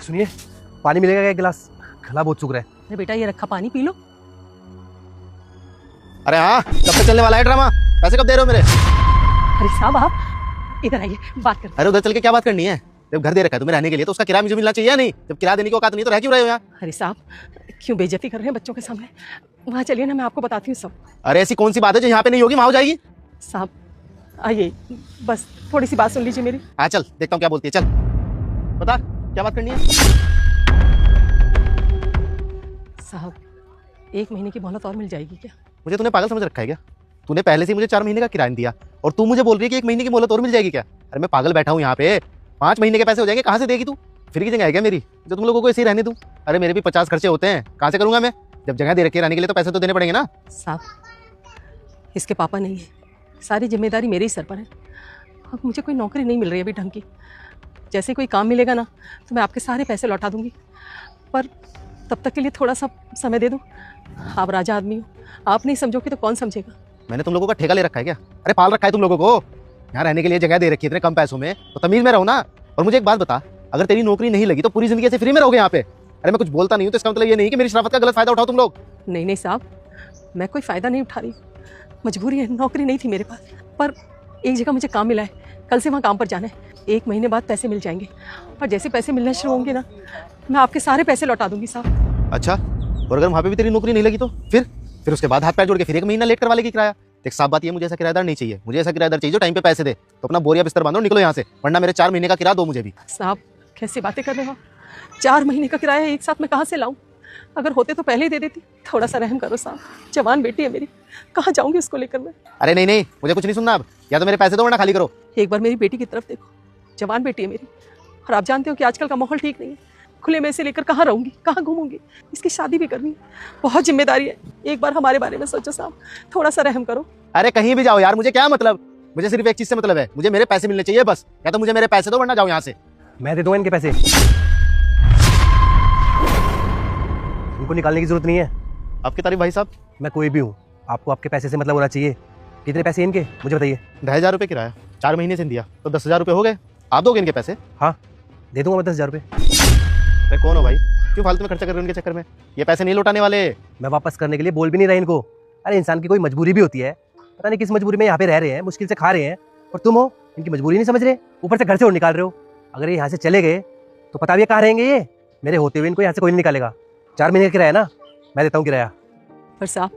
सुनिए, पानी मिलेगा क्या? एक गिलास, गला बहुत सूख रहा है। अरे बेटा, ये रखा पानी पी लो। अरे हाँ, कब तक चलने वाला है ड्रामा? पैसे कब दे रहे हो मेरे? अरे साहब, आप इधर आइए, बात करते अरे उधर चल के क्या बात करनी है? जब घर दे रखा है तुम्हें रहने के लिए, तो उसका किराया मुझे मिलना चाहिए या नहीं? जब किराया देने की औकात नहीं तो रह क्यों रहे हो यहाँ? हैं। अरे साहब, क्यों बेइज्जती कर रहे हैं बच्चों के सामने? वहाँ चलिए ना, मैं आपको बताती हूँ सब। अरे ऐसी कौन सी बात है जो यहाँ पे नहीं होगी वहाँ हो जाएगी? साहब आइए, बस थोड़ी सी बात सुन लीजिए मेरी। हाँ चल, देखता हूँ क्या बोलती है। चल बता, क्या बात करनी है? साहब, 1 महीने की मोहलत और मिल जाएगी क्या? मुझे तूने पागल समझ रखा है क्या? तूने पहले से ही मुझे 4 महीने का किराया नहीं दिया और तू मुझे बोल रही है कि 1 महीने की मोहलत और मिल जाएगी क्या? अरे मैं पागल बैठा हूँ यहाँ पे, 5 महीने के पैसे हो जाएंगे, कहाँ से देगी तू? फ्री की जगह है क्या मेरी जो तुम लोगों को ऐसे ही रहने दूँ? अरे मेरे भी 50 खर्चे होते हैं, कहाँ से करूँगा मैं? जब जगह दे रखी है रहने के लिए तो पैसे तो देने पड़ेंगे ना। साहब, इसके पापा नहीं है, सारी जिम्मेदारी मेरे ही सर पर है। अब मुझे कोई नौकरी नहीं मिल रही है अभी ढंग की। जैसे कोई काम मिलेगा ना, तो मैं आपके सारे पैसे लौटा दूंगी, पर तब तक के लिए थोड़ा सा समय दे दो। आप राजा आदमी हो, आप नहीं समझोगे तो कौन समझेगा? मैंने तुम लोगों का ठेका ले रखा है क्या? अरे पाल रखा है तुम लोगों को, यहाँ रहने के लिए जगह दे रखी है इतने कम पैसों में, तो तमीज में रहो ना। और मुझे एक बात बता, अगर तेरी नौकरी नहीं लगी तो पूरी जिंदगी ऐसे फ्री में रहोगे यहाँ पे? अरे मैं कुछ बोलता नहीं हूँ तो इसका मतलब ये नहीं कि मेरी शराफत का गलत फायदा उठाओ तुम लोग। नहीं नहीं साहब, मैं कोई फ़ायदा नहीं उठा रही, मजबूरी है, नौकरी नहीं थी मेरे पास। पर एक जगह मुझे काम मिला है, कल से वहाँ काम पर जाना है। 1 महीने बाद पैसे मिल जाएंगे, और जैसे पैसे मिलना शुरू होंगे ना, मैं आपके सारे पैसे लौटा दूंगी साहब। अच्छा, और अगर वहाँ पे भी तेरी नौकरी नहीं लगी तो फिर उसके बाद हाथ पैर जोड़ के फिर 1 महीना लेट करवा लेगी किराया? देख साफ बात ये, मुझे ऐसा किराएदार नहीं चाहिए, मुझे ऐसा किराएदार चाहिए जो टाइम पे पैसे दे। तो अपना बोरिया बिस्तर बांधो, निकलो यहाँ से, वरना मेरे 4 महीने का किराया दो मुझे भी। साहब कैसी बातें कर रहे हो? 4 महीने का किराया एक साथ मैं कहाँ से लाऊं? अगर होते तो पहले ही दे देती। थोड़ा सा रहम करो साहब, जवान बेटी है मेरी, कहाँ जाऊंगी उसको लेकर मैं? अरे नहीं नहीं, मुझे कुछ नहीं सुनना अब, या तो मेरे पैसे दो वरना खाली करो। एक बार मेरी बेटी की तरफ देखो, जवान बेटी है मेरी, और आप जानते हो कि आजकल का माहौल ठीक नहीं है। खुले में से लेकर कहाँ रहूंगी, कहाँ घूमूंगी? इसकी शादी भी करनी है, बहुत जिम्मेदारी है। एक बार हमारे बारे में सोचो साहब, थोड़ा सा रहम करो। अरे कहीं भी जाओ यार, मुझे क्या मतलब? मुझे सिर्फ एक चीज से मतलब है, मुझे मेरे पैसे मिलने चाहिए बस। या तो मुझे मेरे पैसे दो वरना जाओ यहाँ से। मैं दे दूंगा इनके पैसे, इनको निकालने की जरूरत नहीं है। आपकी तारीफ भाई साहब। मैं कोई भी हूँ, आपको आपके पैसे से मतलब होना चाहिए। कितने पैसे इनके मुझे बताइए। 10,000 रुपये किराया, 4 महीने से दिया तो 10,000 रुपये हो गए। आप दोगे इनके पैसे? हाँ दे दूंगा मैं 10,000 रुपये। अरे कौन हो भाई, क्यों फालतू में खर्चा कर रहे हो इनके चक्कर में? ये पैसे नहीं लौटाने वाले। मैं वापस करने के लिए बोल भी नहीं रहा इनको। अरे इंसान की कोई मजबूरी भी होती है, पता नहीं किस मजबूरी में यहाँ पे रह रहे हैं, मुश्किल से खा रहे हैं, और तुम हो इनकी मजबूरी नहीं समझ रहे, ऊपर से घर से और निकाल रहे हो। अगर ये यहाँ से चले गए तो पता भी कहाँ रहेंगे ये? मेरे होते हुए इनको यहाँ से कोई नहीं निकालेगा। 4 महीने का किराया ना, मैं देता हूँ किराया। पर साहब,